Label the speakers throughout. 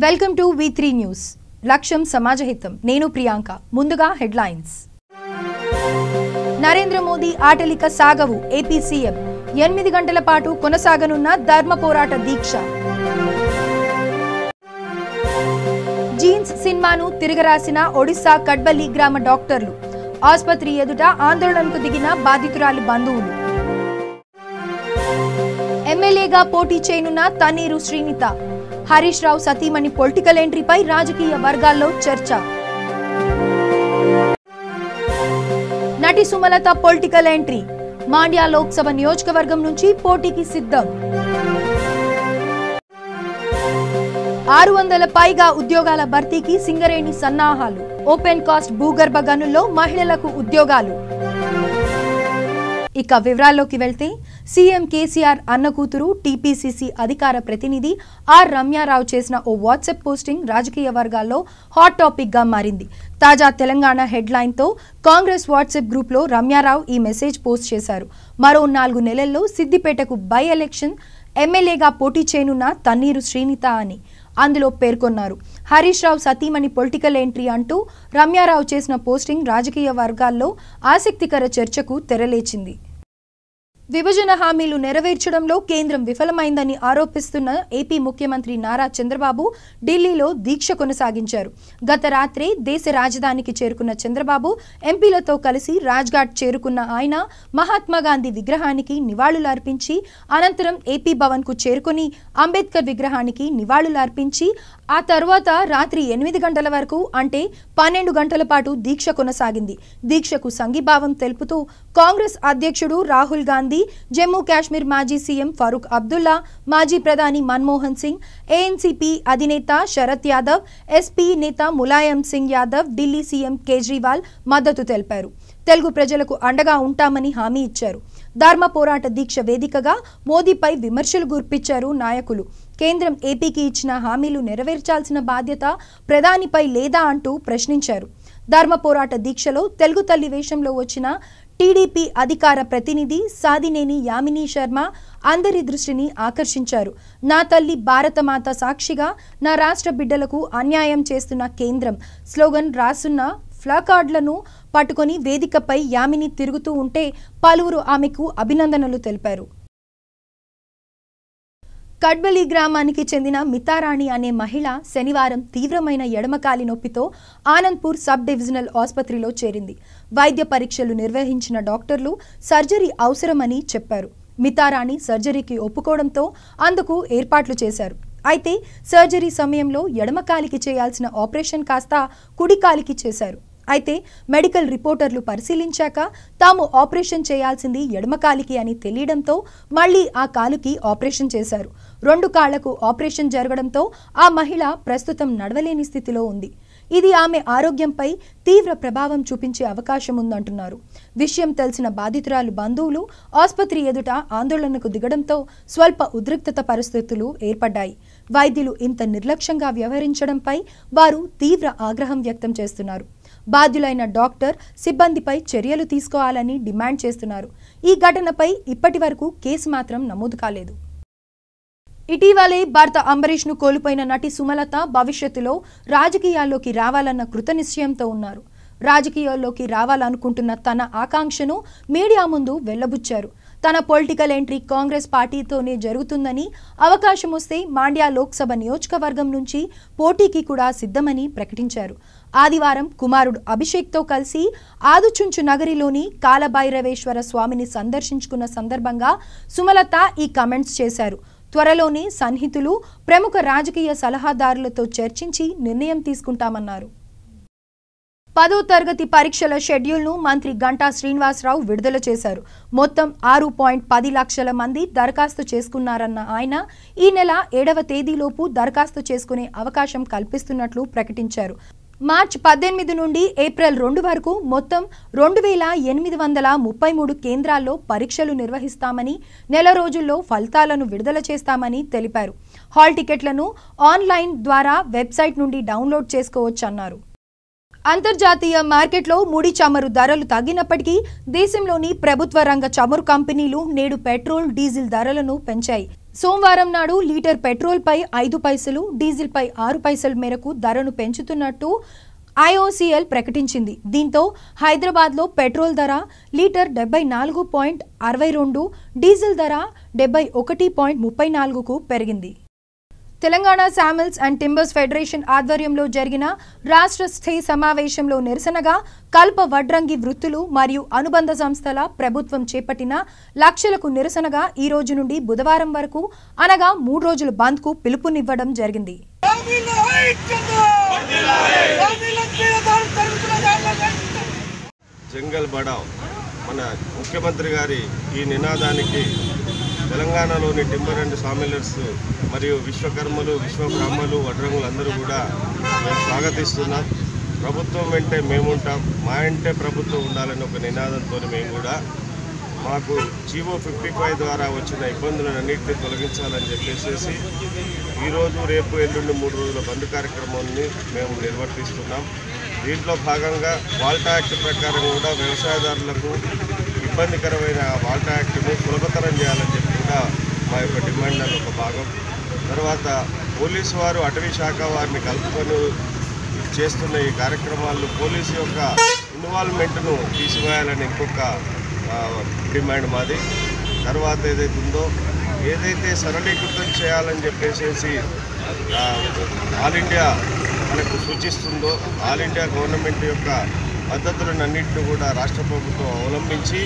Speaker 1: Welcome to V3 news. లక్ష్యం సమాజహితం. నేను ప్రియాంక. ముందుగా హెడ్లైన్స్. నరేంద్ర మోదీ ఆటలిక సాగవు. ఏపీ సీఎం 8 గంటల పాటు కొనసాగనున్న ధర్మ పోరాట దీక్ష. జీన్స్ సినిమాను తిరగరాసిన ఒడిశా కడ్బల్లి గ్రామ డాక్టర్లు. ఆసుపత్రి ఎదుట ఆందోళనకు దిగిన బాధితురాలి బంధువులు. ఎమ్మెల్యేగా పోటీ చేయనున్న తన్నీరు శ్రీనిత. హరీష్ రావు సతీమణి పొలిటికల్ ఎంట్రీపై రాజకీయ వర్గాల్లో చర్చ. నటి సుమలత పొలిటికల్ ఎంట్రీ. మాండ్య లోక్సభ నియోజకవర్గం నుంచి పోటీకి సిద్ధం. 600 పైగా ఉద్యోగాల భర్తీకి సింగరేణి సన్నాహాలు. ఓపెన్ కాస్ట్ భూగర్భ గనుల్లో మహిళలకు ఉద్యోగాలు. ఇక వివరాల్లోకి వెళ్తే, సీఎం కేసీఆర్ అన్న కూతురు టీపీసీసీ అధికార ప్రతినిధి ఆర్ రమ్యారావు చేసిన ఓ వాట్సాప్ పోస్టింగ్ రాజకీయ వర్గాల్లో హాట్ టాపిక్ గా మారింది. తాజా తెలంగాణ హెడ్లైన్ తో కాంగ్రెస్ వాట్సాప్ గ్రూప్ లో రమ్యారావు ఈ మెసేజ్ పోస్ట్ చేశారు. మరో 4 నెలల్లో సిద్దిపేటకు బై ఎలక్షన్ ఎమ్మెల్యేగా పోటీ చేయనున్న తన్నీరు శ్రీనిత అని అందులో పేర్కొన్నారు. హరీష్ రావు సతీమణి పొలిటికల్ ఎంట్రీ అంటూ రమ్యారావు చేసిన పోస్టింగ్ రాజకీయ వర్గాల్లో ఆసక్తికర చర్చకు తెరలేచింది. విభజన హామీలు నెరవేర్చడంలో కేంద్రం విఫలమైందని ఆరోపిస్తున్న ఏపీ ముఖ్యమంత్రి నారా చంద్రబాబు ఢిల్లీలో దీక్ష కొనసాగించారు. గత రాత్రే దేశ రాజధానికి చేరుకున్న చంద్రబాబు ఎంపీలతో కలిసి రాజ్ఘాట్ చేరుకున్న ఆయన మహాత్మాగాంధీ విగ్రహానికి నివాళులర్పించి అనంతరం ఏపీ భవన్ కు చేరుకుని అంబేద్కర్ విగ్రహానికి నివాళులర్పించి ఆ తర్వాత రాత్రి 8 గంటల వరకు అంటే 12 గంటల పాటు దీక్ష కొనసాగింది. దీక్షకు సంఘీభావం తెలుపుతూ కాంగ్రెస్ అధ్యక్షుడు రాహుల్ గాంధీ, జమ్మూ కాశ్మీర్ మాజీ సీఎం ఫరూక్ అబ్దుల్లా, మాజీ ప్రధాని మన్మోహన్ సింగ్, ఏఎన్సీపీ అధినేత శరద్ యాదవ్, ఎస్పీ నేత ములాయం సింగ్ యాదవ్, ఢిల్లీ సీఎం కేజ్రీవాల్ మద్దతు తెలిపారు. తెలుగు ప్రజలకు అండగా ఉంటామని హామీ ఇచ్చారు. ధర్మ పోరాట దీక్ష వేదికగా మోదీపై విమర్శలు గుర్పించారు నాయకులు. కేంద్రం ఏపీకి ఇచ్చిన హామీలు నెరవేర్చాల్సిన బాధ్యత ప్రధానిపై లేదా అంటూ ప్రశ్నించారు. ధర్మ పోరాట దీక్షలో తెలుగు తల్లి వేషంలో వచ్చిన టీడీపీ అధికార ప్రతినిధి సాదినేని యామినీ శర్మ అందరి దృష్టిని ఆకర్షించారు. నా తల్లి భారతమాత సాక్షిగా నా రాష్ట్ర బిడ్డలకు అన్యాయం చేస్తున్న కేంద్రం స్లోగన్ రాసున్న ప్లాకార్డులను పట్టుకొని వేదికపై యామిని తిరుగుతూ ఉంటే పలువురు ఆమెకు అభినందనలు తెలిపారు. కడ్బలి గ్రామానికి చెందిన మితారాణి అనే మహిళ శనివారం తీవ్రమైన ఎడమకాలి నొప్పితో ఆనంద్పూర్ సబ్ డివిజనల్ ఆసుపత్రిలో చేరింది. వైద్య పరీక్షలు నిర్వహించిన డాక్టర్లు సర్జరీ అవసరమని చెప్పారు. మితారాణి సర్జరీకి ఒప్పుకోవడంతో అందుకు ఏర్పాట్లు చేశారు. అయితే సర్జరీ సమయంలో ఎడమకాలికి చేయాల్సిన ఆపరేషన్ కాస్త కుడికాలికి చేశారు. అయితే మెడికల్ రిపోర్టర్లు పరిశీలించాక తాము ఆపరేషన్ చేయాల్సింది ఎడమకాలికి అని తెలియడంతో మళ్లీ ఆ కాలుకి ఆపరేషన్ చేశారు. 2 కాళ్లకు ఆపరేషన్ జరగడంతో ఆ మహిళ ప్రస్తుతం నడవలేని స్థితిలో ఉంది. ఇది ఆమె ఆరోగ్యంపై తీవ్ర ప్రభావం చూపించే అవకాశం ఉందంటున్నారు. విషయం తెలిసిన బాధితురాలు బంధువులు ఆసుపత్రి ఎదుట ఆందోళనకు దిగడంతో స్వల్ప ఉద్రిక్తత పరిస్థితులు ఏర్పడ్డాయి. వైద్యులు ఇంత నిర్లక్ష్యంగా వ్యవహరించడంపై వారు తీవ్ర ఆగ్రహం వ్యక్తం చేస్తున్నారు. బాధ్యులైన డాక్టర్ సిబ్బందిపై చర్యలు తీసుకోవాలని డిమాండ్ చేస్తున్నారు. ఈ ఘటనపై ఇప్పటి వరకు కేసు మాత్రం నమోదు కాలేదు. ఇటీవలే భర్త అంబరీష్ ను కోల్పోయిన నటి సుమలత భవిష్యత్తులో రాజకీయాల్లోకి రావాలన్న కృతనిశ్చయంతో ఉన్నారు. రాజకీయాల్లోకి రావాలనుకుంటున్న తన ఆకాంక్షను మీడియా ముందు వెళ్లబుచ్చారు. తన పొలిటికల్ ఎంట్రీ కాంగ్రెస్ పార్టీతోనే జరుగుతుందని, అవకాశం వస్తే మాండ్య లోక్సభ నియోజకవర్గం నుంచి పోటీకి కూడా సిద్ధమని ప్రకటించారు. ఆదివారం కుమారుడు అభిషేక్తో కలిసి ఆదుచుంచు నగరిలోని కాలభైరవేశ్వర స్వామిని సందర్శించుకున్న సందర్భంగా సుమలత ఈ కామెంట్స్ చేశారు. త్వరలోనే సన్నిహితులు, ప్రముఖ రాజకీయ సలహాదారులతో చర్చించి నిర్ణయం తీసుకుంటామన్నారు. 10వ తరగతి పరీక్షల షెడ్యూల్ను మంత్రి గంటా శ్రీనివాసరావు విడుదల చేశారు. మొత్తం 6.10 లక్షల మంది దరఖాస్తు చేసుకున్నారన్న ఆయన ఈ నెల 7వ తేదీలోపు దరఖాస్తు చేసుకునే అవకాశం కల్పిస్తున్నట్లు ప్రకటించారు. మార్చి 18 నుండి ఏప్రిల్ 2 వరకు మొత్తం 2833 కేంద్రాల్లో పరీక్షలు నిర్వహిస్తామని, నెల రోజుల్లో ఫలితాలను విడుదల చేస్తామని తెలిపారు. హాల్ టికెట్లను ఆన్లైన్ ద్వారా వెబ్సైట్ నుండి డౌన్లోడ్ చేసుకోవచ్చన్నారు. అంతర్జాతీయ మార్కెట్లో ముడి చమురు ధరలు తగ్గినప్పటికీ దేశంలోని ప్రభుత్వ రంగ చమురు కంపెనీలు నేడు పెట్రోల్, డీజిల్ ధరలను పెంచాయి. సోమవారం నాడు లీటర్ పెట్రోల్పై 5 పైసలు, డీజిల్పై 6 పైసల మేరకు ధరను పెంచుతున్నట్టు IOCL ప్రకటించింది. దీంతో హైదరాబాద్లో పెట్రోల్ ధర లీటర్ 74.62, డీజిల్ ధర 71.34కు పెరిగింది. తెలంగాణ శామిల్స్ అండ్ టింబర్స్ ఫెడరేషన్ ఆధ్వర్యంలో జరిగిన రాష్ట్ర స్థాయి సమావేశంలో నిరసనగా కల్ప వడ్రంగి వృత్తులు మరియు అనుబంధ సంస్థల ప్రభుత్వం చేపట్టిన లక్ష్యాలకు నిరసనగా ఈ రోజు నుండి బుధవారం వరకు అనగా 3 రోజుల బంద్కు పిలుపునివ్వడం జరిగింది.
Speaker 2: జంగల్ బడావ్ మన ముఖ్యమంత్రి గారి ఈ నినాదానికి తెలంగాణలోని టింబర్ అండ్ సామిలర్స్ మరియు విశ్వకర్మలు, విశ్వబ్రాహ్మలు, వడ్రంగులు అందరూ కూడా మేము స్వాగతిస్తున్నాం. ప్రభుత్వం వెంటే మేముంటాం, మా వెంటే ప్రభుత్వం ఉండాలని ఒక నినాదంతో మేము కూడా మాకు జీవో 55 ద్వారా వచ్చిన ఇబ్బందులన్నింటినీ తొలగించాలని చెప్పేసి ఈరోజు, రేపు, ఎల్లుండి 3 రోజుల బంద్ కార్యక్రమాన్ని మేము నిర్వర్తిస్తున్నాం. దీంట్లో భాగంగా వాల్టా యాక్ట్ ప్రకారం కూడా వ్యవసాయదారులకు ఇబ్బందికరమైన వాల్టా యాక్ట్ని సులభతరం చేయాలని చెప్పి కూడా మా యొక్క డిమాండ్లలో ఒక భాగం. తర్వాత పోలీసు వారు అటవీ శాఖ వారిని కలుపుకొని చేస్తున్న ఈ కార్యక్రమాల్లో పోలీసు యొక్క ఇన్వాల్వ్మెంట్ను తీసివేయాలని ఇంకొక డిమాండ్ మాది. తర్వాత ఏదైతే సరళీకృతం చేయాలని చెప్పేసి ఆల్ ఇండియా మనకు సూచిస్తుందో, ఆల్ ఇండియా గవర్నమెంట్ యొక్క పద్ధతులన్నింటినీ కూడా రాష్ట్ర ప్రభుత్వం అవలంబించి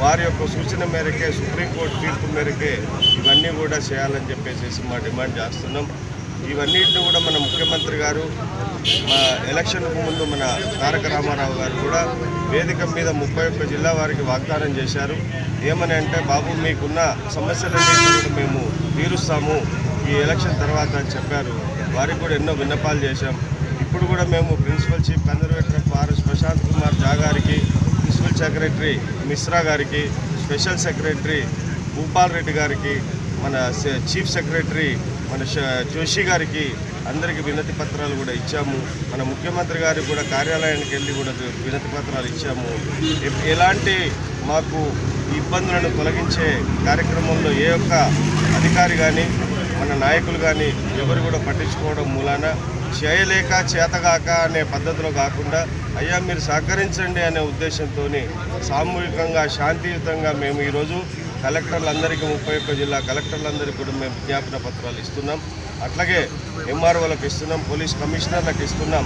Speaker 2: వారి యొక్క సూచన మేరకే, సుప్రీంకోర్టు తీర్పు మేరకే ఇవన్నీ కూడా చేయాలని చెప్పేసి మా డిమాండ్ చేస్తున్నాం. ఇవన్నింటినీ కూడా మన ముఖ్యమంత్రి గారు మా ఎలక్షన్కు ముందు మన తారక రామారావు గారు కూడా వేదిక మీద 31 జిల్లా వారికి వాగ్దానం చేశారు. ఏమని అంటే, బాబు మీకున్న సమస్యలన్నింటినీ కూడా మేము తీరుస్తాము ఈ ఎలక్షన్ తర్వాత అని చెప్పారు. వారికి కూడా ఎన్నో విన్నపాలు చేశాం. ఇప్పుడు కూడా మేము principal chief conservator of forest Prashant Kumar Jha గారికి, ప్రిన్సిపల్ సెక్రటరీ మిశ్రా గారికి, స్పెషల్ సెక్రటరీ భూపాల్ రెడ్డి గారికి, మన చీఫ్ సెక్రటరీ మన జోషి గారికి అందరికీ వినతి పత్రాలు కూడా ఇచ్చాము. మన ముఖ్యమంత్రి గారికి కూడా కార్యాలయానికి వెళ్ళి కూడా వినతి పత్రాలు ఇచ్చాము. ఎలాంటి మాకు ఇబ్బందులను తొలగించే కార్యక్రమంలో ఏ ఒక్క అధికారి కానీ మన నాయకులు కానీ ఎవరు కూడా పట్టించుకోవడం మూలాన చేయలేక చేతగాక అనే పద్ధతిలో కాకుండా, అయ్యా మీరు సహకరించండి అనే ఉద్దేశంతో సామూహికంగా శాంతియుతంగా మేము ఈరోజు కలెక్టర్లందరికీ 31 జిల్లా కలెక్టర్లందరికీ కూడా మేము విజ్ఞాపన పత్రాలు ఇస్తున్నాం. అట్లాగే ఎంఆర్ఓలకు ఇస్తున్నాం, పోలీస్ కమిషనర్లకు ఇస్తున్నాం.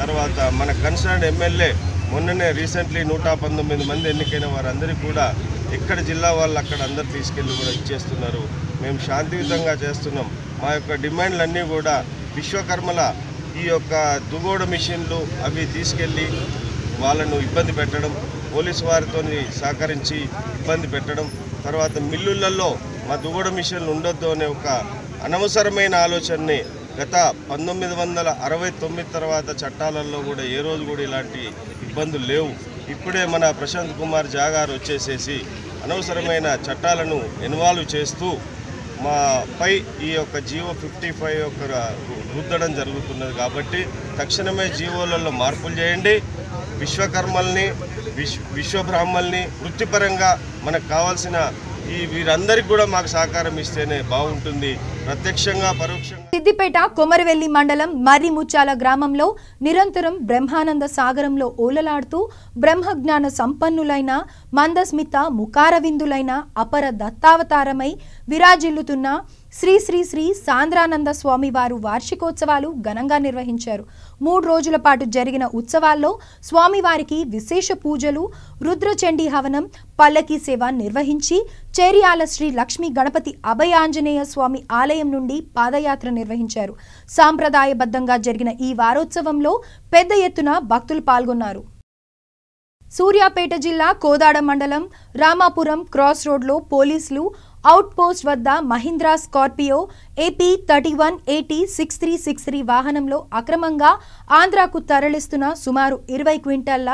Speaker 2: తర్వాత మన కన్సర్న్ ఎమ్మెల్యే మొన్ననే రీసెంట్లీ 119 మంది ఎన్నికైన వారందరికీ కూడా ఎక్కడ జిల్లా వాళ్ళు అక్కడ అందరు తీసుకెళ్ళి కూడా ఇచ్చేస్తున్నారు. మేము శాంతియుతంగా చేస్తున్నాం. మా యొక్క డిమాండ్లన్నీ కూడా విశ్వకర్మల ఈ యొక్క దుగోడ మిషన్లు అవి తీసుకెళ్ళి వాళ్ళను ఇబ్బంది పెట్టడం, పోలీసు వారితో సహకరించి ఇబ్బంది పెట్టడం, తర్వాత మిల్లులలో మా దుగోడ మిషన్లు ఉండొద్దు అనే ఒక అనవసరమైన ఆలోచనని గత 1969 తర్వాత చట్టాలలో కూడా ఏ రోజు కూడా ఇలాంటి ఇబ్బందులు లేవు. ఇప్పుడే మన ప్రశాంత్ కుమార్ ఝా గారు వచ్చేసేసి అనవసరమైన చట్టాలను ఇన్వాల్వ్ చేస్తూ మాపై ఈ యొక్క జీవో 55 యొక్క రుద్దడం జరుగుతున్నది. కాబట్టి తక్షణమే జీవోలలో మార్పులు చేయండి. విశ్వకర్మల్ని, విశ్వబ్రాహ్మల్ని వృత్తిపరంగా మనకు కావాల్సిన ఈ వీరందరికీ కూడా మాకు సహకారం ఇస్తేనే బాగుంటుంది. ప్రత్యక్షంగా పరోక్షంగా
Speaker 1: సిద్దిపేట కొమరవెల్లి మండలం మర్రిముచ్చాల గ్రామంలో నిరంతరం బ్రహ్మానంద సాగరంలో ఓలలాడుతూ బ్రహ్మజ్ఞాన సంపన్నులైన మందస్మిత ముఖారవిందులైన అపర దత్తావతారమై విరాజిల్లుతున్న శ్రీ శ్రీ శ్రీ సాంద్రానంద స్వామి వారు వార్షికోత్సవాలు ఘనంగా నిర్వహించారు. 3 రోజుల పాటు జరిగిన ఉత్సవాల్లో స్వామివారికి విశేష పూజలు, రుద్రచండీ హవనం, పల్లకీ సేవ నిర్వహించి చేర్యాల శ్రీ లక్ష్మీ గణపతి అభయాంజనేయ స్వామి ఆలయం నుండి పాదయాత్ర నిర్వహించారు. సాంప్రదాయబద్ధంగా జరిగిన ఈ వారోత్సవంలో పెద్ద ఎత్తున భక్తులు పాల్గొన్నారు. సూర్యాపేట జిల్లా కోదాడ మండలం రామాపురం క్రాస్ రోడ్లో పోలీసులు అవుట్ పోస్ట్ వద్ద మహీంద్రా స్కార్పియో AP 3180 6363 వాహనంలో అక్రమంగా ఆంధ్రాకు తరలిస్తున్న సుమారు 20 క్వింటాళ్ల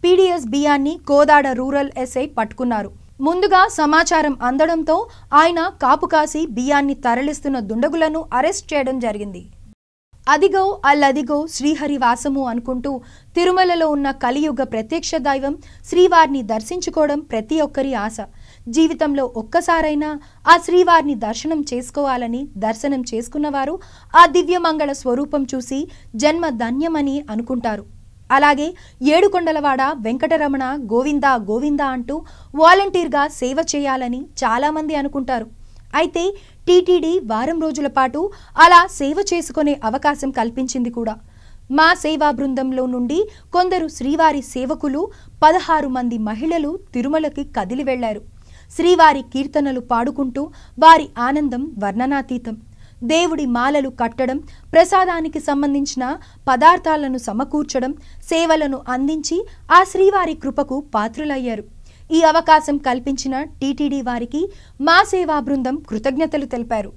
Speaker 1: PDS బియ్యాన్ని కోదాడ రూరల్ SI పట్టుకున్నారు. ముందుగా సమాచారం అందడంతో ఆయన కాపు కాసి బియ్యాన్ని తరలిస్తున్న దుండగులను అరెస్ట్ చేయడం జరిగింది. అదిగో అల్లదిగో శ్రీహరి వాసము అనుకుంటూ తిరుమలలో ఉన్న కలియుగ ప్రత్యక్ష దైవం శ్రీవారిని దర్శించుకోవడం ప్రతి ఒక్కరి ఆశ. జీవితంలో ఒక్కసారైనా ఆ శ్రీవారిని దర్శనం చేసుకోవాలని దర్శనం చేసుకున్నవారు ఆ దివ్యమంగళ స్వరూపం చూసి జన్మ ధన్యమని అనుకుంటారు. అలాగే ఏడుకొండలవాడ వెంకటరమణ గోవిందా గోవిందా అంటూ వాలంటీర్గా సేవ చేయాలని చాలామంది అనుకుంటారు. అయితే టీటీడీ వారం రోజుల పాటు అలా సేవ చేసుకునే అవకాశం కల్పించింది కూడా. మా సేవా బృందంలో నుండి కొందరు శ్రీవారి సేవకులు 16 మంది మహిళలు తిరుమలకి కదిలి వెళ్లారు. శ్రీవారి కీర్తనలు పాడుకుంటూ వారి ఆనందం వర్ణనాతీతం. దేవుడి మాలలు కట్టడం, ప్రసాదానికి సంబంధించిన పదార్థాలను సమకూర్చడం, సేవలను అందించి ఆ శ్రీవారి కృపకు పాత్రులయ్యారు. ఈ అవకాశం కల్పించిన టీటీడీ వారికి మా సేవా బృందం కృతజ్ఞతలు తెలిపారు.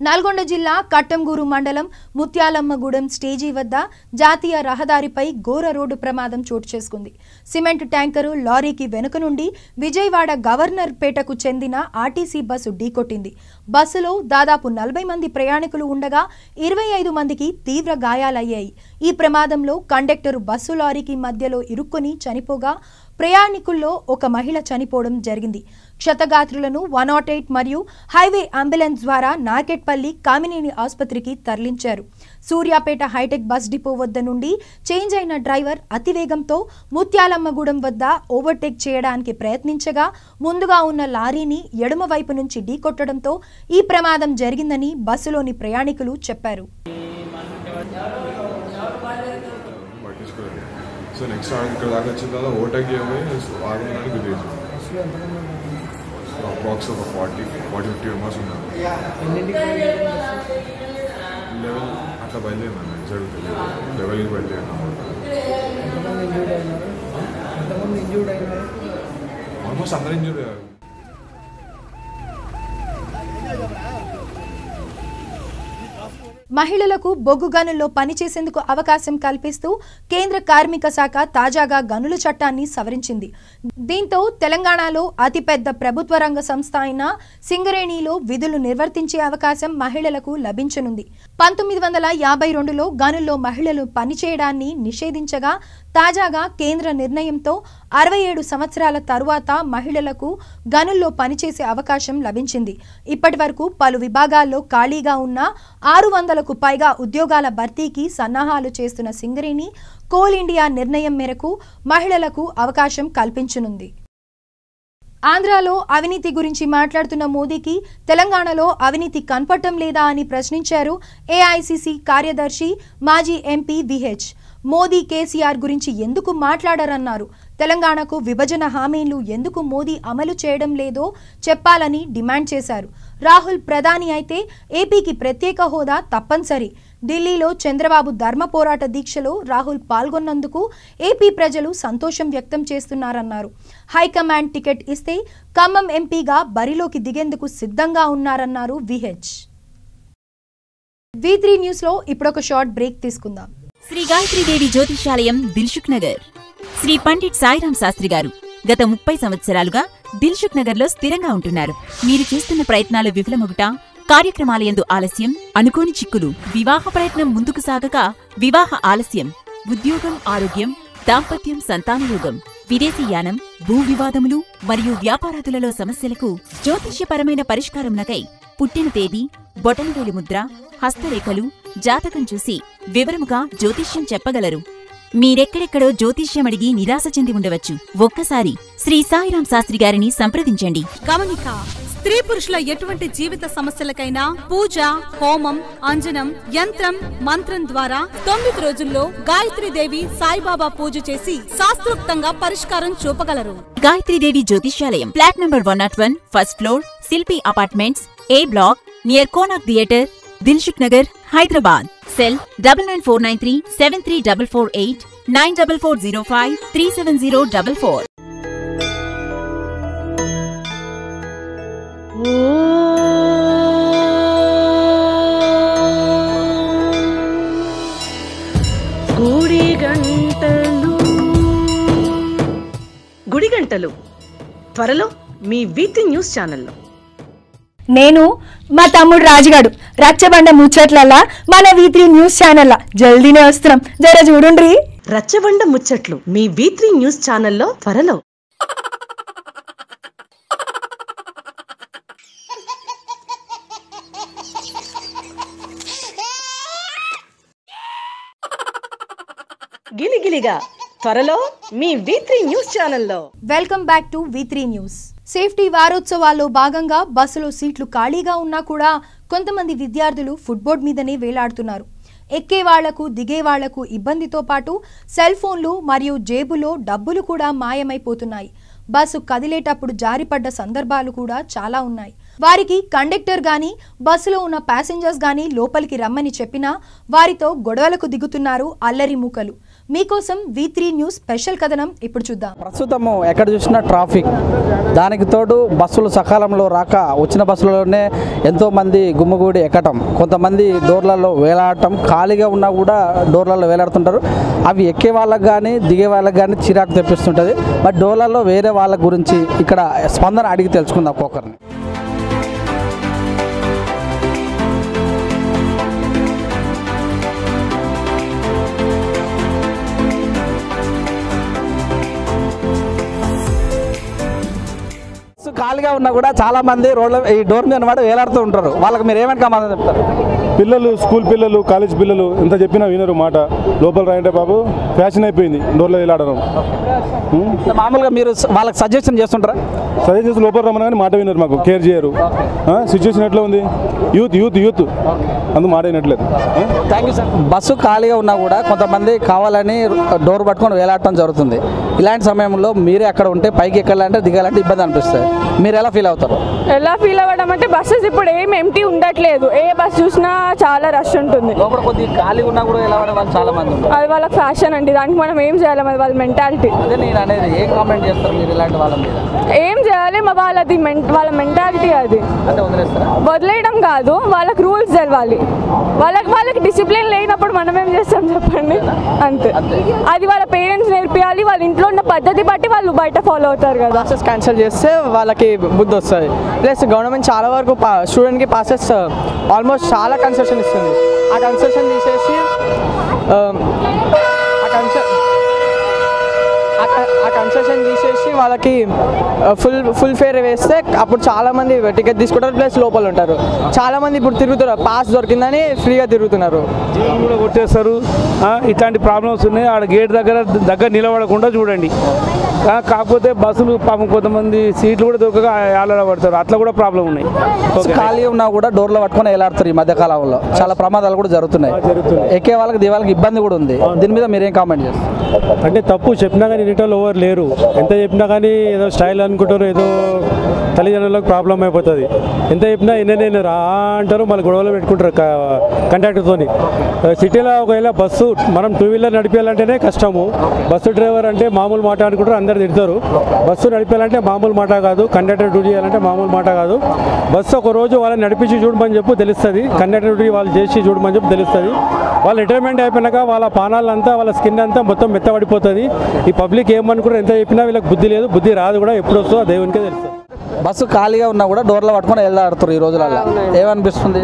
Speaker 1: నల్గొండ జిల్లా కట్టంగూరు మండలం ముత్యాలమ్మగూడెం స్టేజీ వద్ద జాతీయ రహదారిపై ఘోర రోడ్డు ప్రమాదం చోటు చేసుకుంది. సిమెంట్ ట్యాంకరు లారీకి వెనుక నుండి విజయవాడ గవర్నర్ పేటకు చెందిన ఆర్టీసీ బస్సు ఢీకొట్టింది. బస్సులో దాదాపు 40 మంది ప్రయాణికులు ఉండగా 25 మందికి తీవ్ర గాయాలయ్యాయి. ఈ ప్రమాదంలో కండక్టరు బస్సు లారీకి మధ్యలో ఇరుక్కొని చనిపోగా ప్రయాణికుల్లో ఒక మహిళ చనిపోవడం జరిగింది. క్షతగాత్రులను 108 మరియు హైవే అంబులెన్స్ ద్వారా నార్కెట్పల్లి కామినేని ఆసుపత్రికి తరలించారు. సూర్యాపేట హైటెక్ బస్ డిపో వద్ద నుండి చేంజ్ అయిన డ్రైవర్ అతివేగంతో ముత్యాలమ్మగూడెం వద్ద ఓవర్టేక్ చేయడానికి ప్రయత్నించగా ముందుగా ఉన్న లారీని ఎడమ వైపు నుంచి ఢీకొట్టడంతో ఈ ప్రమాదం జరిగిందని బస్సులోని ప్రయాణికులు చెప్పారు.
Speaker 3: సో నెక్స్ట్ ఇక్కడ దాకా వచ్చిన తర్వాత ఓవర్టేక్ చేయబోయి ఆగడానికి గుర్తు అప్రాక్స్ ఒక 40-50 మెంబర్స్ ఉన్నారు. లెవెల్ అట్లా బయలుదేరినాను జరుగుతుంది లెవెల్కి బయలుదేరినాము. ఆల్మోస్ట్ అందరూ ఇంజూర్డ్ అయ్యారు.
Speaker 1: మహిళలకు బొగ్గు గనుల్లో పనిచేసేందుకు అవకాశం కల్పిస్తూ కేంద్ర కార్మిక శాఖ తాజాగా గనుల చట్టాన్ని సవరించింది. దీంతో తెలంగాణలో అతిపెద్ద ప్రభుత్వ రంగ సంస్థ అయిన సింగరేణిలో విధులు నిర్వర్తించే అవకాశం మహిళలకు లభించనుంది. 1952లో గనుల్లో మహిళలు పనిచేయడాన్ని నిషేధించగా తాజాగా కేంద్ర నిర్ణయంతో 67 సంవత్సరాల తరువాత మహిళలకు గనుల్లో పనిచేసే అవకాశం లభించింది. ఇప్పటి వరకు పలు విభాగాల్లో ఖాళీగా ఉన్న 600కు పైగా ఉద్యోగాల భర్తీకి సన్నాహాలు చేస్తున్న సింగరేణి కోల్ ఇండియా నిర్ణయం మేరకు మహిళలకు అవకాశం కల్పించనుంది. ఆంధ్రాలో అవినీతి గురించి మాట్లాడుతున్న మోదీకి తెలంగాణలో అవినీతి కనపడటం లేదా అని ప్రశ్నించారు ఏఐసిసి కార్యదర్శి మాజీ ఎంపీ విహెచ్. మోదీ కేసీఆర్ గురించి ఎందుకు మాట్లాడారన్నారు. తెలంగాణకు విభజన హామీలు ఎందుకు మోదీ అమలు చేయడం లేదో చెప్పాలని డిమాండ్ చేశారు. రాహుల్ ప్రధాని అయితే ఏపీకి ప్రత్యేక హోదా తప్పనిసరి. ఢిల్లీలో చంద్రబాబు ధర్మ పోరాట దీక్షలో రాహుల్ పాల్గొన్నందుకు ఏపీ ప్రజలు సంతోషం వ్యక్తం చేస్తున్నారన్నారు. హైకమాండ్ టికెట్ ఇస్తే ఖమ్మం ఎంపీగా బరిలోకి దిగేందుకు సిద్ధంగా ఉన్నారన్నారు విహెచ్. V3 న్యూస్ లో ఇప్పుడొక షార్ట్ బ్రేక్ తీసుకుందాం.
Speaker 4: శ్రీ గాయత్రీదేవి జ్యోతిషాలయం దిల్సుఖ్ నగర్. శ్రీ పండిట్ సాయిరాం శాస్త్రి గారు గత 30 సంవత్సరాలుగా దిల్సుఖ్ నగర్ లో స్థిరంగా ఉంటున్నారు. మీరు చేస్తున్న ప్రయత్నాలు విఫలమగుట, కార్యక్రమాలయందు ఆలస్యం, అనుకోని చిక్కులు, వివాహ ప్రయత్నం ముందుకు సాగక వివాహ ఆలస్యం, ఉద్యోగం, ఆరోగ్యం, దాంపత్యం, సంతానయోగం, విదేశీయానం, భూ వివాదములు మరియు వ్యాపారాదులలో సమస్యలకు జ్యోతిష్యపరమైన పరిష్కారమునకై పుట్టిన తేదీ, బొటనవేలి ముద్ర, హస్తరేఖలు, జాతకం చూసి వివరముగా జ్యోతిష్యం చెప్పగలరు. మీరెక్కడెక్కడో జ్యోతిష్యం అడిగి నిరాశ చెంది ఉండవచ్చు. ఒక్కసారి శ్రీ సాయిరాం శాస్త్రి గారిని సంప్రదించండి.
Speaker 5: గమనిక: స్త్రీ పురుషుల ఎటువంటి జీవిత సమస్యలకైనా పూజ, హోమం, అంజనం, యంత్రం, మంత్రం ద్వారా 9 రోజుల్లో గాయత్రీదేవి సాయిబాబా పూజ చేసి శాస్త్రోక్తంగా పరిష్కారం చూపగలరు.
Speaker 4: గాయత్రీదేవి జ్యోతిష్యాలయం, flat number 101, first floor, Shilpi apartments, A block, near Konark theatre, Dilsukh Nagar, Hyderabad. Cell 9949373448 94405370444.
Speaker 6: గుడి గంటలు త్వరలో మీ V3 న్యూస్ ఛానల్లో.
Speaker 1: నేను మా తమ్ముడు రాజుగాడు రచ్చబండ ముచ్చట్లల్లా మన V3 న్యూస్ ఛానల్ జల్దీనే వస్తున్నాం, జర చూడుండ్రి.
Speaker 6: రచ్చబండ ముచ్చట్లు మీ V3 న్యూస్ ఛానల్లో త్వరలో. గిలిగిలిగా త్వరలో మీ V3 న్యూస్ ఛానల్లో.
Speaker 1: Welcome back to V3 news. Safety వారోత్సవాల్లో భాగంగా బస్సులో సీట్లు ఖాళీగా ఉన్నా కూడా కొంతమంది విద్యార్థులు ఫుట్బోర్డ్ మీదనే వేలాడుతున్నారు. ఎక్కే వాళ్లకు దిగే వాళ్లకు ఇబ్బందితో పాటు సెల్ ఫోన్లు మరియు జేబులో డబ్బులు కూడా మాయమైపోతున్నాయి. బస్సు కదిలేటప్పుడు జారిపడ్డ సందర్భాలు కూడా చాలా ఉన్నాయి. వారికి కండక్టర్ గాని బస్సులో ఉన్న ప్యాసింజర్స్ గాని లోపలికి రమ్మని చెప్పినా వారితో గొడవలకు దిగుతున్నారు అల్లరి మూకలు. మీకోసం V3 న్యూస్ స్పెషల్ కథనం ఇప్పుడు చూద్దాం.
Speaker 7: ప్రస్తుతము ఎక్కడ చూసినా ట్రాఫిక్, దానికి తోడు బస్సులు సకాలంలో రాక వచ్చిన బస్సులలోనే ఎంతోమంది గుమ్మగూడి ఎక్కటం, కొంతమంది డోర్లలో వేలాడటం, ఖాళీగా ఉన్నా కూడా డోర్లలో వేలాడుతుంటారు. అవి ఎక్కే వాళ్ళకి కానీ దిగే వాళ్ళకి కానీ చిరాకు తెప్పిస్తుంటుంది. మరి డోర్లలో వేరే వాళ్ళ గురించి ఇక్కడ స్పందన అడిగి తెలుసుకుందాం ఒక్కొక్కరిని. ఖాళీగా ఉన్నా కూడా చాలా మంది రోడ్ల ఈ డోర్ మీద వాడు వేలాడుతూ ఉంటారు. వాళ్ళకి మీరు ఏమైనా సమాధానం చెప్తారు?
Speaker 8: పిల్లలు, స్కూల్ పిల్లలు, కాలేజ్ పిల్లలు ఎంత చెప్పినా వినరు మాట. లోపల రాయంటే బాబు ఫ్యాషన్ అయిపోయింది డోర్లో వేలాడడం.
Speaker 7: మామూలుగా మీరు వాళ్ళకి సజెషన్ చేస్తుంటారా?
Speaker 8: సజెషన్ చేసి లోపల రమ్మని కానీ మాట వినరు, మాకు కేర్ చేయరు. సిచ్యువేషన్ ఎట్లా ఉంది? యూత్ యూత్ యూత్ అందుకు మాట వినట్లేదు.
Speaker 7: Thank you sir. బస్సు ఖాళీగా ఉన్నా కూడా కొంతమంది కావాలని డోర్ పట్టుకొని వేలాడటం జరుగుతుంది. ఇలాంటి సమయంలో మీరే అక్కడ ఉంటే పైకి ఎక్కాలంటే దిగాలంటే ఇబ్బంది అనిపిస్తుంది. మీరు ఎలా ఫీల్ అవుతారు?
Speaker 9: ఎలా ఫీల్ అవ్వడం అంటే బస్సెస్ ఇప్పుడు ఏం ఎంటీ ఉండట్లేదు. ఏ బస్ చూసినా చాలా రష్ ఉంటుంది.
Speaker 7: లోపల కొద్దిగా ఖాళీ ఉన్నా కూడా ఎలా వాళ్ళు చాలా మంది ఉంటారు.
Speaker 9: అది వాళ్ళ ఫ్యాషన్ అండి, దానికి మనం ఏం చేయాలి? అది వాళ్ళ మెంటాలిటీ.
Speaker 7: అదే నేను అనేది. ఏం కామెంట్ చేస్తారు మీరు ఇలాంటి వాళ్ళ మీద?
Speaker 9: ఏం చేయాలి? వాళ్ళ మెంటాలిటీ అది.
Speaker 7: అంటే వదిలేస్తారా?
Speaker 9: వదిలేయడం కాదు, వాళ్ళకి రూల్స్ తెలవాలి. వాళ్ళకి డిసిప్లిన్ లేనప్పుడు మనం ఏం చేస్తాం చెప్పండి? అంతే. అది వాళ్ళ పేరెంట్స్ నేర్పియాలి. వాళ్ళ ఇంట్లో ఉన్న పద్ధతి బట్టి వాళ్ళు బయట ఫాలో అవుతారు కదా.
Speaker 10: పాసెస్ క్యాన్సిల్ చేస్తే వాళ్ళకి బుద్ధి వస్తుంది. ప్లస్ గవర్నమెంట్ చాలా వరకు స్టూడెంట్కి పాసెస్ ఆల్మోస్ట్ చాలా కన్సెషన్ ఇస్తుంది. ఆ కన్సెషన్ తీసేసి వాళ్ళకి ఫుల్ ఫేర్ వేస్తే అప్పుడు చాలామంది టికెట్ తీసుకుంటారు, ప్లస్ లోపల ఉంటారు. చాలామంది ఇప్పుడు తిరుగుతున్నారు, పాస్ దొరికిందని ఫ్రీగా తిరుగుతున్నారు.
Speaker 8: కూడా కొట్టేస్తారు. ఇట్లాంటి ప్రాబ్లమ్స్ ఉన్నాయి. ఆడ గేట్ దగ్గర నిలబడకుండా చూడండి. కాకపోతే బస్సులు పాపం కొంతమంది సీట్లు కూడా దొరకక ఆలడబడతారు. అట్లా కూడా ప్రాబ్లం ఉన్నాయి.
Speaker 7: ఖాళీ ఉన్నా కూడా డోర్లో పట్టుకొని వేలాడుతారు. ఈ మధ్య కాలంలో చాలా ప్రమాదాలు కూడా జరుగుతున్నాయి. ఎక్కే వాళ్ళకి దిగే వాళ్ళకి ఇబ్బంది కూడా ఉంది. దీని మీద మీరేం కామెంట్ చేస్తారు?
Speaker 8: అంటే తప్పు చెప్పినా కానీ వినేటోళ్ళు ఎవరు లేరు. ఎంత చెప్పినా కానీ ఏదో స్టైల్ అనుకుంటారు, ఏదో తల్లిదండ్రులకు ప్రాబ్లం అయిపోతుంది. ఎంత చెప్పినా ఎన్నెన్న రా అంటారు, మళ్ళీ గొడవలు పెట్టుకుంటారు కండక్టర్తో. సిటీలో ఒకవేళ బస్సు మనం 2 వీలర్ నడిపేయాలంటేనే కష్టము. బస్సు డ్రైవర్ అంటే మామూలు మాట అనుకుంటారు, అందరు తిడతారు. బస్సు నడిపేయాలంటే మామూలు మాట కాదు, కండక్టర్ డ్యూటీ చేయాలంటే మామూలు మాట కాదు. బస్సు ఒక రోజు వాళ్ళని నడిపించి చూడమని చెప్పు తెలుస్తుంది, కండక్టర్ డ్యూటీ వాళ్ళు చేసి చూడమని చెప్పి తెలుస్తుంది. వాళ్ళు రిటైర్మెంట్ అయిపోయినాక వాళ్ళ పానాలంతా వాళ్ళ స్కిన్ అంతా మొత్తం మెత్తబడిపోతుంది. ఈ పబ్లిక్ ఏమనుకుంటారు, ఎంత చెప్పినా వీళ్ళకి బుద్ధి లేదు, బుద్ధి రాదు కూడా. ఎప్పుడు వస్తుందో దేవునికే తెలుస్తుంది.
Speaker 7: బస్సు ఖాళీగా ఉన్నా కూడా డోర్లో పట్టుకొని వెళ్ళాడుతారు ఈ రోజులలో. ఏమనిపిస్తుంది?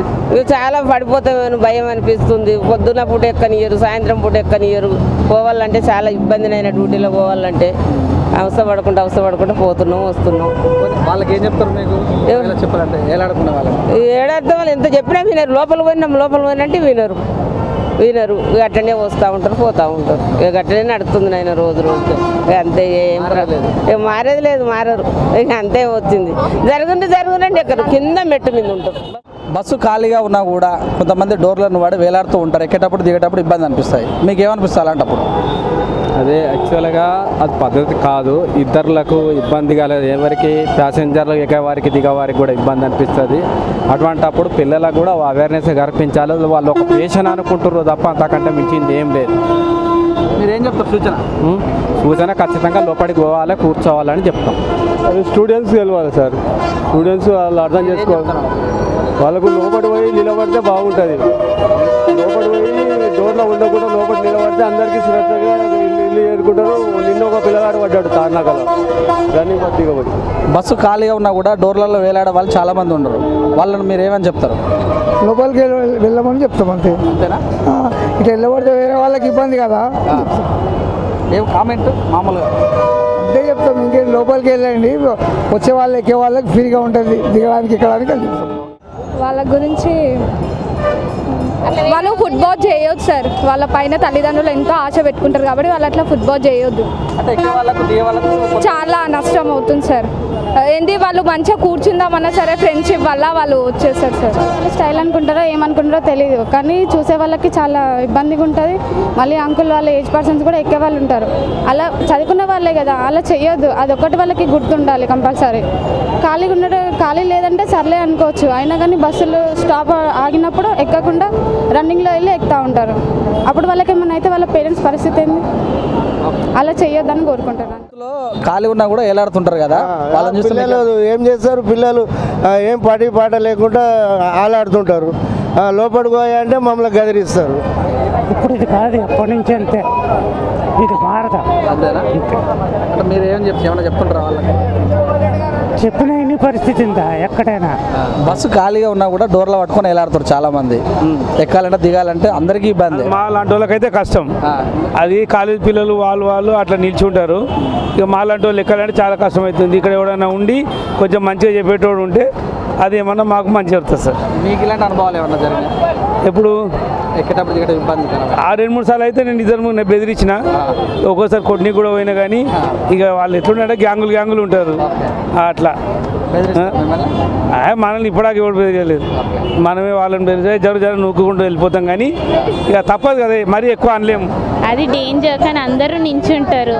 Speaker 11: చాలా పడిపోతామని భయం అనిపిస్తుంది. పొద్దున్న పూట ఎక్కనియరు, సాయంత్రం పూట ఎక్కనియరు. పోవాలంటే చాలా ఇబ్బందినైన డ్యూటీలో పోవాలంటే అవసరపడకుండా పోతున్నాం వస్తున్నాం.
Speaker 7: వాళ్ళకి ఏం చెప్తారు మీకు చెప్పాలంటే? ఏలాడుకునే వాళ్ళకి
Speaker 11: ఏడాడితే వాళ్ళు ఎంత చెప్పినా వినరు. లోపల పోయినంటే వినరు. అట్లనే వస్తూ ఉంటారు, పోతూ ఉంటారు. ఇక అట్లనే నడుస్తుంది నాయన రోజు అంతే. ఏం మారేది లేదు, మారరు. ఇక అంతే వచ్చింది. జరుగునండి ఎక్కడ కింద మెట్టు మీద ఉంటారు.
Speaker 7: బస్సు ఖాళీగా ఉన్నా కూడా కొంతమంది డోర్లను వాడి వేలాడుతూ ఉంటారు. ఎక్కేటప్పుడు దిగేటప్పుడు ఇబ్బంది అనిపిస్తాయి. మీకు ఏమనిపిస్తుంది అలాంటప్పుడు?
Speaker 12: అదే యాక్చువల్గా అది పద్ధతి కాదు. ఇద్దరులకు ఇబ్బంది కాలేదు, ఎవరికి ప్యాసింజర్లు ఎక్కేవారికి దిగేవారికి కూడా ఇబ్బంది అనిపిస్తుంది. అటువంటప్పుడు పిల్లలకు కూడా అవేర్నెస్ కల్పించాలి. వాళ్ళు ఒక పేషన్ అనుకుంటారు తప్ప అంతకంటే మించింది ఏం లేదు.
Speaker 7: మీరేం చెప్తారు?
Speaker 12: సూచన ఖచ్చితంగా లోపలికి పోవాలి, కూర్చోవాలని చెప్తాం.
Speaker 8: అది స్టూడెంట్స్ గెలవాలి సార్. స్టూడెంట్స్ వాళ్ళు అర్థం చేసుకోవాలి. వాళ్ళకు లోపలి పోయి నిలబడితే బాగుంటుంది. లోపలి పోయి డోర్లో ఉండకుండా లోపలి నిలబడితే అందరికీ సురక్షగా ఇల్లు చేరుకుంటారు. నిన్న ఒక పిల్లగాడు పడ్డాడు తార్నాకలో రన్నింగ్ పత్తిగా పడి.
Speaker 7: బస్సు ఖాళీగా ఉన్నా కూడా డోర్లలో వేలాడే వాళ్ళు చాలా మంది ఉండరు. వాళ్ళని మీరు ఏమని చెప్తారు?
Speaker 13: లోపలికి వెళ్ళమని చెప్తాం అంతే.
Speaker 7: అంతేనా?
Speaker 13: ఇట్లా వెళ్ళబడితే వేరే వాళ్ళకి ఇబ్బంది కదా.
Speaker 7: ఏం కామెంట్ మామూలుగా
Speaker 13: అంతే చెప్తాం. ఇంకేం లోపలికి వెళ్ళండి, వచ్చే వాళ్ళు ఎక్కే వాళ్ళకి ఫ్రీగా ఉంటుంది దిగడానికి ఎక్కడానికి అని చెప్తాం.
Speaker 9: వాళ్ళ గురించి వాళ్ళు ఫుట్బాల్ చేయొద్దు సార్. వాళ్ళ పైన తల్లిదండ్రులు ఎంతో ఆశ పెట్టుకుంటారు కాబట్టి వాళ్ళు అట్లా ఫుట్బాల్ చేయొద్దు. చాలా నష్టం అవుతుంది సార్. ఏంటి వాళ్ళు మంచిగా కూర్చుందామన్నా సరే ఫ్రెండ్షిప్ వల్ల వాళ్ళు వచ్చేస్తారు సార్. స్టైల్ అనుకుంటారో ఏమనుకుంటారో తెలియదు, కానీ చూసే వాళ్ళకి చాలా ఇబ్బందిగా ఉంటుంది. మళ్ళీ అంకుల్ వాళ్ళ ఏజ్ పర్సన్స్ కూడా ఎక్కే వాళ్ళు ఉంటారు. అలా చదువుకున్న వాళ్ళే కదా, అలా చేయొద్దు. అదొక్కటి వాళ్ళకి గుర్తుండాలి కంపల్సరీ. ఖాళీగా ఉండడం ఖాళీ లేదంటే సర్లే అనుకోవచ్చు, అయినా కానీ బస్సులు స్టాప్ ఆగినప్పుడు ఎక్కకుండా రన్నింగ్లో వెళ్ళి ఎక్కుతూ ఉంటారు. అప్పుడు వాళ్ళకి ఏమన్నా అయితే వాళ్ళ పేరెంట్స్ పరిస్థితి ఏంది? అలా చేయొద్దని కోరుకుంటున్నాను.
Speaker 7: ఖాళీ ఉన్నా కూడా ఎలాడుతుంటారు కదా, వాళ్ళని
Speaker 14: పిల్లలు ఏం చేస్తారు? పిల్లలు ఏం పాట లేకుండా ఆలాడుతుంటారు. లోపలికి పోయాయంటే మమ్మల్ని గదిరిస్తారు.
Speaker 15: ఇప్పుడు ఇది కాదు, ఎప్పటి నుంచి అంతే, ఇది మారదా.
Speaker 7: మీరు ఏమైనా చెప్తుంటారా వాళ్ళకి?
Speaker 15: చెప్పిన ఇన్ని పరిస్థితి ఉందా ఎక్కడైనా?
Speaker 7: బస్సు ఖాళీగా ఉన్నా కూడా డోర్లో పట్టుకొని ఎలాడుతారు చాలా మంది. ఎక్కాలంటే దిగాలంటే అందరికీ ఇబ్బంది.
Speaker 8: మా లాంటి వాళ్ళకైతే కష్టం. అది కాలేజ్ పిల్లలు వాళ్ళు అట్లా నిల్చుంటారు. ఇక మా లాంటి వాళ్ళు ఎక్కాలంటే చాలా కష్టం అవుతుంది. ఇక్కడ ఎవడైనా ఉండి కొంచెం మంచిగా చెప్పేటోడు ఉంటే అది ఏమన్నా మాకు మంచి జరుగుతుంది సార్.
Speaker 7: మీకు ఇలాంటి అనుభవాలు ఏమన్నా జరిగినాయి?
Speaker 8: ఎప్పుడు
Speaker 7: ఎక్కేటప్పుడు దిగటం ఇబ్బంది?
Speaker 8: 2-3 సార్లు అయితే నేను నిజంగా బెదిరించిన, ఒక్కోసారి కొట్టిని కూడా పోయినా. కానీ ఇక వాళ్ళు ఎట్లుంటే గ్యాంగులు ఉంటారు అట్లా. మనల్ని ఇప్పటిదాకా ఎవరు బెదిరియలేదు, మనమే వాళ్ళని బెదిరితే జర నూక్కుంటూ వెళ్ళిపోతాం. కానీ ఇక తప్పదు కదా, మరీ ఎక్కువ అనలేము.
Speaker 16: అది డేంజర్, కానీ అందరూ నించుంటారు.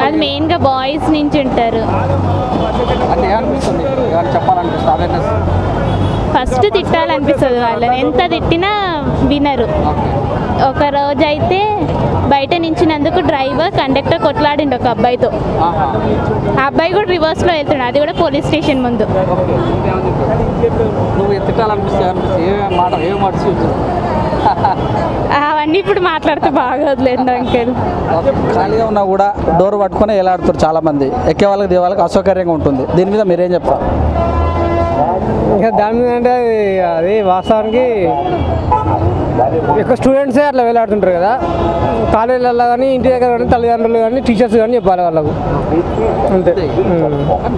Speaker 16: అది మెయిన్గా బాయ్స్ నించుంటారు. ఫస్ట్ తిట్టాలనిపిస్తుంది వాళ్ళని, ఎంత తిట్టినా వినరు. ఒక రోజు అయితే బయట నించినందుకు డ్రైవర్ కండక్టర్ కొట్లాడిండు ఒక అబ్బాయితో. ఆ అబ్బాయి కూడా రివర్స్లో వెళ్తున్నాడు, అది కూడా పోలీస్ స్టేషన్ ముందు. అవన్నీ ఇప్పుడు మాట్లాడితే బాగోదులేండి అంకెల్.
Speaker 7: ఖాళీగా ఉన్నా కూడా డోర్ పట్టుకొని ఎలాడుతారు చాలా మంది. ఎక్కే వాళ్ళకి దిగే వాళ్ళకి అసౌకర్యంగా ఉంటుంది. దీని మీద మీరేం చెప్తారు?
Speaker 10: ఇంకా దాని మీద అంటే అది వాస్తవానికి ఎక్కువ స్టూడెంట్సే అట్లా వెళ్ళాడుతుంటారు కదా. కాలేజీలలో కానీ ఇంటి దగ్గర కానీ తల్లిదండ్రులు కానీ టీచర్స్ కానీ చెప్పాలి వాళ్ళకు. అంతే.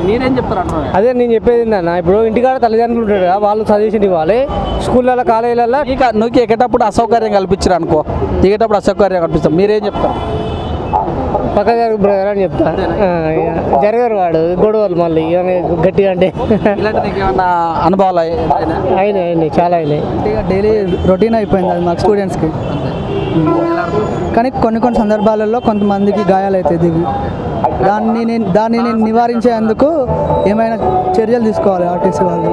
Speaker 7: మీరేం చెప్తారు?
Speaker 10: అదే నేను చెప్పేది ఏంటన్నా, ఇప్పుడు ఇంటికాడ తల్లిదండ్రులు ఉంటారు కదా, వాళ్ళు సజెషన్ ఇవ్వాలి. స్కూళ్ళలో కాలేజీలలో
Speaker 7: నువ్వు ఎక్కేటప్పుడు అసౌకర్యం కల్పించారు అనుకో, దిగేటప్పుడు అసౌకర్యం కల్పిస్తాం, మీరేం చెప్తారు?
Speaker 10: పక్క జరుగు బ్రదర్ అని చెప్తా. జరగరు వాడు గొడవలు మళ్ళీ గట్టిగా అంటే.
Speaker 7: అనుభవాలు
Speaker 10: అయినాయి, చాలా అయినాయి.
Speaker 13: డైలీ రొటీన్ అయిపోయింది అది మాకు స్టూడెంట్స్కి. కానీ కొన్ని సందర్భాలలో కొంతమందికి గాయాలు అవుతాయి దిగి. దాన్ని నేను నివారించేందుకు ఏమైనా చర్యలు తీసుకోవాలి ఆర్టీసీ వాళ్ళు.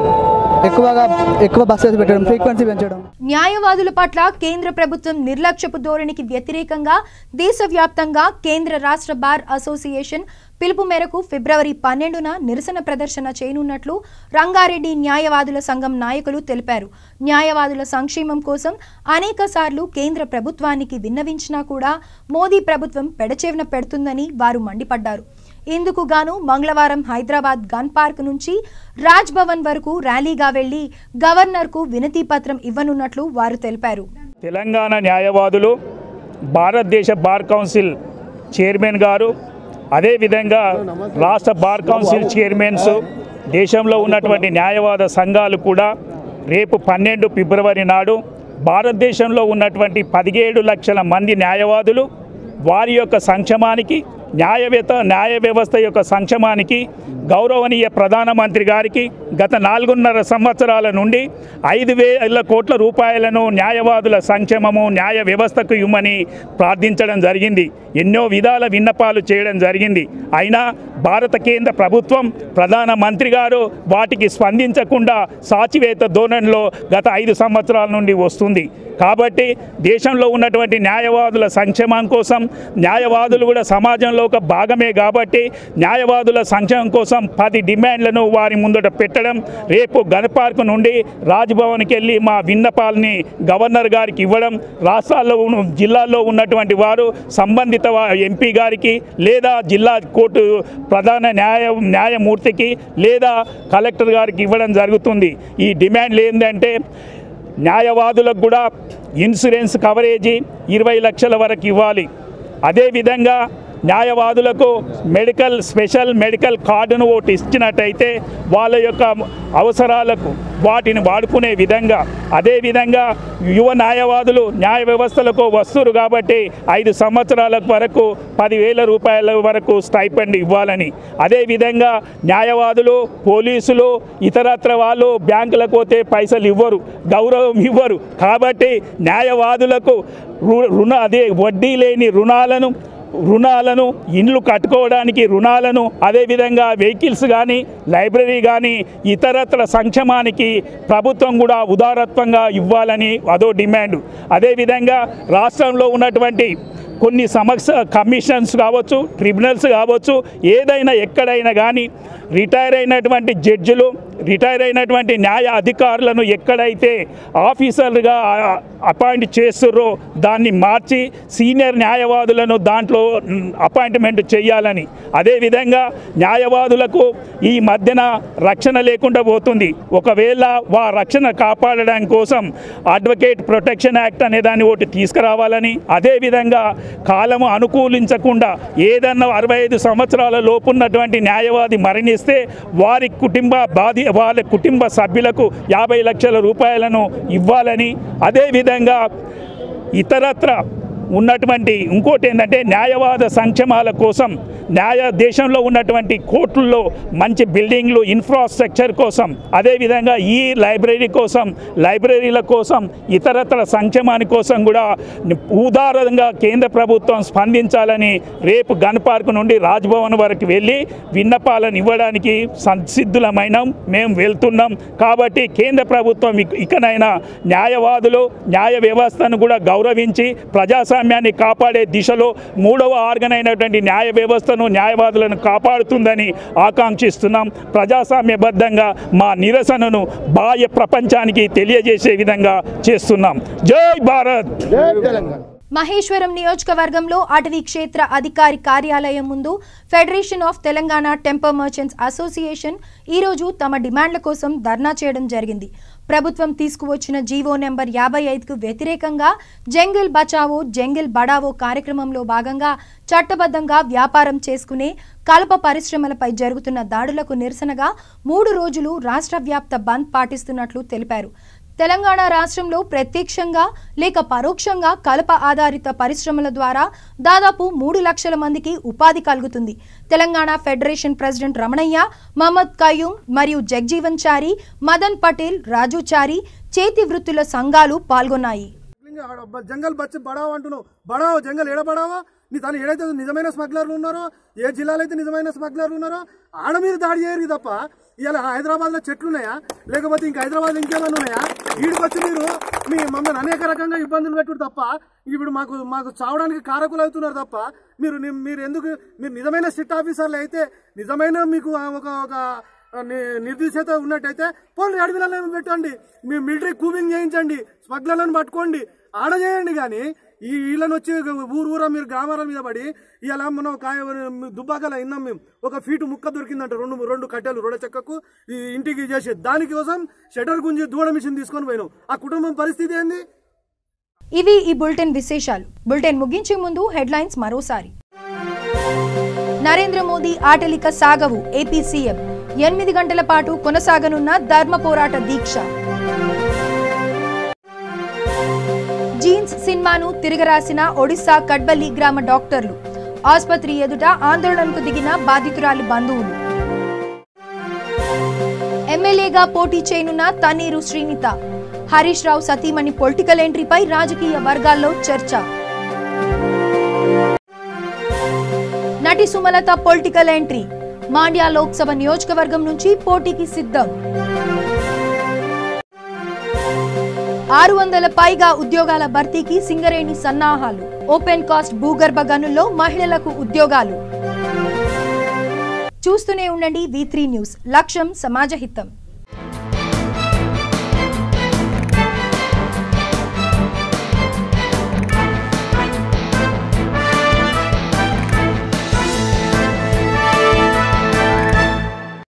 Speaker 13: ఎక్కువ బస్సెస్ పెట్టడం, ఫ్రీక్వెన్సీ పెంచడం.
Speaker 1: న్యాయవాదుల పట్ల కేంద్ర ప్రభుత్వం నిర్లక్ష్యపు ధోరణికి వ్యతిరేకంగా దేశవ్యాప్తంగా కేంద్ర రాష్ట్ర బార్ అసోసియేషన్ పిలుపు మేరకు ఫిబ్రవరి 12న నిరసన ప్రదర్శన చేయనున్నట్లు రంగారెడ్డి న్యాయవాదుల సంఘం నాయకులు తెలిపారు. న్యాయవాదుల సంక్షేమం కోసం అనేకసార్లు కేంద్ర ప్రభుత్వానికి విన్నవించినా కూడా మోదీ ప్రభుత్వం పెడచెవిన పెడుతుందని వారు మండిపడ్డారు. ఇందుకు గాను మంగళవారం హైదరాబాద్ గన్ పార్క్ నుంచి రాజ్ భవన్ వరకు ర్యాలీగా వెళ్లి గవర్నర్కు వినతి పత్రం ఇవ్వనున్నట్లు వారు తెలిపారు.
Speaker 17: తెలంగాణ న్యాయవాదులు, భారతదేశ బార్ కౌన్సిల్ చైర్మన్ గారు, అదేవిధంగా రాష్ట్ర బార్ కౌన్సిల్ చైర్మన్స్, దేశంలో ఉన్నటువంటి న్యాయవాద సంఘాలు కూడా రేపు 12 ఫిబ్రవరి నాడు భారతదేశంలో ఉన్నటువంటి 17 లక్షల మంది న్యాయవాదులు వారి యొక్క సంక్షేమానికి, న్యాయ వ్యవస్థ యొక్క సంక్షేమానికి గౌరవనీయ ప్రధానమంత్రి గారికి గత 4.5 సంవత్సరాల నుండి 5,000 కోట్ల రూపాయలను న్యాయవాదుల సంక్షేమము, న్యాయ వ్యవస్థకు ఇవ్వమని ప్రార్థించడం జరిగింది. ఎన్నో విధాల విన్నపాలు చేయడం జరిగింది. అయినా భారత కేంద్ర ప్రభుత్వం, ప్రధానమంత్రి గారు వాటికి స్పందించకుండా సాచివేత ధోరణిలో గత 5 సంవత్సరాల నుండి వస్తుంది. కాబట్టి దేశంలో ఉన్నటువంటి న్యాయవాదుల సంక్షేమం కోసం, న్యాయవాదులు కూడా సమాజంలో ఒక భాగమే కాబట్టి న్యాయవాదుల సంక్షేమం కోసం 10 డిమాండ్లను వారి ముందట పెట్టడం, రేపు గన్ పార్క్ నుండి రాజ్భవన్కి వెళ్ళి మా విన్నపాలని గవర్నర్ గారికి ఇవ్వడం, రాష్ట్రాల్లో జిల్లాల్లో ఉన్నటువంటి వారు సంబంధిత ఎంపీ గారికి లేదా జిల్లా కోర్టు ప్రధాన న్యాయమూర్తికి లేదా కలెక్టర్ గారికి ఇవ్వడం జరుగుతుంది. ఈ డిమాండ్లు ఏంటంటే న్యాయవాదులకు కూడా ఇన్సూరెన్స్ కవరేజీ 20 లక్షల వరకు ఇవ్వాలి. అదేవిధంగా న్యాయవాదులకు స్పెషల్ మెడికల్ కార్డును ఒకటి ఇచ్చినట్టయితే వాళ్ళ యొక్క అవసరాలకు వాటిని వాడుకునే విధంగా, అదేవిధంగా యువ న్యాయవాదులు న్యాయ వ్యవస్థలకు వస్తురు కాబట్టి 5 సంవత్సరాల వరకు 10,000 రూపాయల వరకు స్టైపెండ్ ఇవ్వాలని, అదేవిధంగా న్యాయవాదులు, పోలీసులు, ఇతరత్ర వాళ్ళు బ్యాంకులకు పోతే పైసలు ఇవ్వరు, గౌరవం ఇవ్వరు. కాబట్టి న్యాయవాదులకు వడ్డీ లేని రుణాలను ఇండ్లు కట్టుకోవడానికి రుణాలను, అదేవిధంగా వెహికల్స్ కానీ, లైబ్రరీ కానీ, ఇతరత్ర సంక్షేమానికి ప్రభుత్వం కూడా ఉదారత్వంగా ఇవ్వాలని అదో డిమాండ్. అదేవిధంగా రాష్ట్రంలో ఉన్నటువంటి కొన్ని కమిషన్స్ కావచ్చు, ట్రిబ్యునల్స్ కావచ్చు, ఏదైనా ఎక్కడైనా కానీ రిటైర్ అయినటువంటి జడ్జిలు, రిటైర్ అయినటువంటి న్యాయ అధికారులను ఎక్కడైతే ఆఫీసర్గా అపాయింట్ చేస్తుర్రో దాన్ని మార్చి సీనియర్ న్యాయవాదులను దాంట్లో అపాయింట్మెంట్ చేయాలని, అదేవిధంగా న్యాయవాదులకు ఈ మధ్యన రక్షణ లేకుండా పోతుంది. ఒకవేళ రక్షణ కాపాడడం కోసం అడ్వకేట్ ప్రొటెక్షన్ యాక్ట్ అనే దాన్ని ఒకటి తీసుకురావాలని, అదేవిధంగా కాలము అనుకూలించకుండా ఏదన్నా 65 సంవత్సరాల లోపు ఉన్నటువంటి న్యాయవాది మరణిస్తే వాళ్ళ కుటుంబ సభ్యులకు 50 లక్షల రూపాయలను ఇవ్వాలని, అదేవిధంగా ఇతరత్ర ఉన్నటువంటి ఇంకోటి ఏంటంటే న్యాయవాద సంక్షేమాల కోసం దేశంలో ఉన్నటువంటి కోర్టుల్లో మంచి బిల్డింగ్లు, ఇన్ఫ్రాస్ట్రక్చర్ కోసం, అదేవిధంగా ఈ లైబ్రరీల కోసం, ఇతరత్ర సంక్షేమాని కోసం కూడా ఉదారంగా కేంద్ర ప్రభుత్వం స్పందించాలని రేపు గన్ పార్క్ నుండి రాజ్భవన్ వరకు వెళ్ళి విన్నపాలను ఇవ్వడానికి సంసిద్ధులమైన మేము వెళ్తున్నాం. కాబట్టి కేంద్ర ప్రభుత్వం ఇకనైనా న్యాయవాదులు, న్యాయ వ్యవస్థను కూడా గౌరవించి ప్రజాస్వామ్యాన్ని కాపాడే దిశలో 3వ ఆర్గన్ అయినటువంటి న్యాయ వ్యవస్థ న్యాయవాదులను కాపాడుతుందని ఆకాంక్షిస్తున్నాం. ప్రజాస్వామ్యబద్ధంగా మా నిరసనను బాహ్య ప్రపంచానికి తెలియజేసే విధంగా చేస్తున్నాం. జై భారత్, జై తెలంగాణ.
Speaker 1: మహేశ్వరం నియోజకవర్గంలో అటవీ క్షేత్ర అధికారి కార్యాలయం ముందు federation of Telangana temper merchants association ఈరోజు తమ డిమాండ్ల కోసం ధర్నా చేయడం జరిగింది. ప్రభుత్వం తీసుకువచ్చిన జీవో నెంబర్ 55కు వ్యతిరేకంగా జంగిల్ బచావో జంగిల్ బడావో కార్యక్రమంలో భాగంగా చట్టబద్ధంగా వ్యాపారం చేసుకునే కలప పరిశ్రమలపై జరుగుతున్న దాడులకు నిరసనగా 3 రోజులు రాష్ట్ర వ్యాప్త బంద్ పాటిస్తున్నట్లు తెలిపారు. తెలంగాణ రాష్ట్రంలో ప్రత్యక్షంగా లేక పరోక్షంగా కలప ఆధారిత పరిశ్రమల ద్వారా దాదాపు 3 లక్షల మందికి ఉపాధి కలుగుతుంది. తెలంగాణ ఫెడరేషన్ ప్రెసిడెంట్ రమణయ్య, మహమ్మద్ కయ్యూం మరియు జగ్జీవన్ చారి, మదన్ పటేల్, రాజు చారి చేతి వృత్తుల సంఘాలు పాల్గొన్నాయి.
Speaker 18: జంగల్ బచ్చి బడావో అంటున్నావు, బడావో జంగల్ ఏడ బడావో? నీ తను ఏడైతే నిజమైన స్మగ్లర్లు ఉన్నారో, ఏ జిల్లాలో అయితే నిజమైన స్మగ్లర్లు ఉన్నారో ఆడ మీరు దాడి చేయరు తప్ప ఇలా హైదరాబాద్లో చెట్లు ఉన్నాయా, లేకపోతే ఇంకా హైదరాబాద్లో ఇంకేమైనా ఉన్నాయా? వీడికి వచ్చి మీరు మమ్మల్ని అనేక రకంగా ఇబ్బందులు పెట్టుడు తప్ప ఇప్పుడు మాకు చావడానికి కారకులు అవుతున్నారు తప్ప మీరు ఎందుకు మీరు నిజమైన సిట్ ఆఫీసర్లు అయితే, నిజమైన మీకు ఒక నిర్దిష్టత ఉన్నట్టయితే పోలీసు అడవిలలో పెట్టండి, మీ మిలిటరీ కూపింగ్ చేయించండి, స్మగ్లర్లను పట్టుకోండి, ఆడ చేయండి. కానీ వీళ్ళని వచ్చి ఊరా మీరు గ్రామాల మీద పడి ఇలా మనం దుబ్బాకల విన్నాం మేము, 1 ఫీటు ముక్క దొరికిందంట, 2 కట్టెలు రోడ చెక్కకు ఇంటికి చేసి దానికోసం షటర్ గుంజి దూడ మిషన్ తీసుకొని పోయినాం. ఆ కుటుంబం పరిస్థితి ఏంది?
Speaker 1: ఇవి ఈ బులెటిన్ విశేషాలు. బులెటిన్ ముగించే ముందు హెడ్లైన్స్ మరోసారి. నరేంద్ర మోదీ ఆటలిక సాగవు. ఏపీ సీఎం 8 గంటల పాటు కొనసాగనున్న ధర్మ పోరాట దీక్ష. జీన్స్ సినిమాను తిరగరాసిన ఒడిశా కడ్బల్లి గ్రామ డాక్టర్లు. ఆసుపత్రి ఎదుట ఆందోళనకు దిగిన బాధితురాలి బంధువులు. ఎమ్మెల్యేగా పోటీ చేయనున్న తన్నీరు శ్రీనిత. హరీష్ రావు సతీమణి పొలిటికల్ ఎంట్రీపై రాజకీయ వర్గాల్లో చర్చ. నటి సుమలత పొలిటికల్ ఎంట్రీ. మాండ్యా లోక్సభ నియోజకవర్గం నుంచి పోటీకి సిద్ధం. 600 పైగా ఉద్యోగాల భర్తీకి సింగరేణి సన్నాహాలు. ఓపెన్ కాస్ట్ భూగర్భ గనుల్లో మహిళలకు ఉద్యోగాలు. చూస్తూనే ఉండండి V3 న్యూస్. లక్ష్యం సమాజ హితం.